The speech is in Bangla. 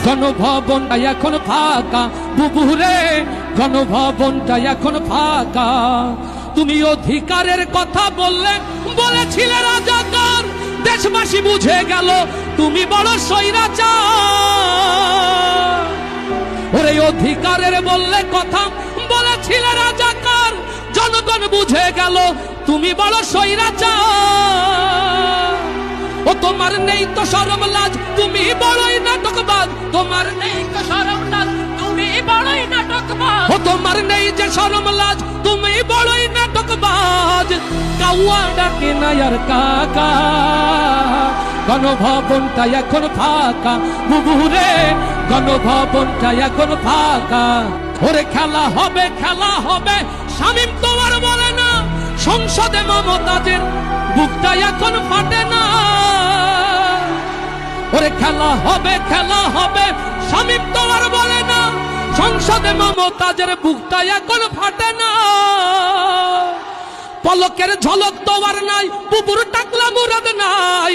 গণভবনটা এখন ফাঁকা, বুবুরে গণভবনটা এখন ফাঁকা। তুমি অধিকারের কথা বলেছিলে রাজাকার, দেশবাসী বুঝে গেল তুমি বড় স্বৈরাচার। ওরে অধিকারের কথা বলেছিলে রাজাকার, জনগণ বুঝে গেল তুমি বড় স্বৈরাচার। ও তোমার নেই তো শরম লাজ, তুমি বড়ই নাটকবাজ। তোমার নেই তো শরম লাজ, তুমি বড়ই নাটকবাজ। ও তোমার নেই যে শরম লাজ, তুমি বড়ই নাটকবাজ। কাউয়া ডাকে না আর কাকা, গণভবনটা এখন ফাঁকা, বুবুরে গণভবনটা এখন ফাঁকা। ওরে খেলা হবে শামীম তো আর বলে না, সংসদে মমতাজের বুকটা এখন ফাটে না। ওরে খেলা হবে শামীম তো আর বলে না, সংসদে মমতাজের বুকটা এখন ফাটে না। পলকের ঝলক তো আর নাই, বুবুর টাকলা মুরাদ নাই।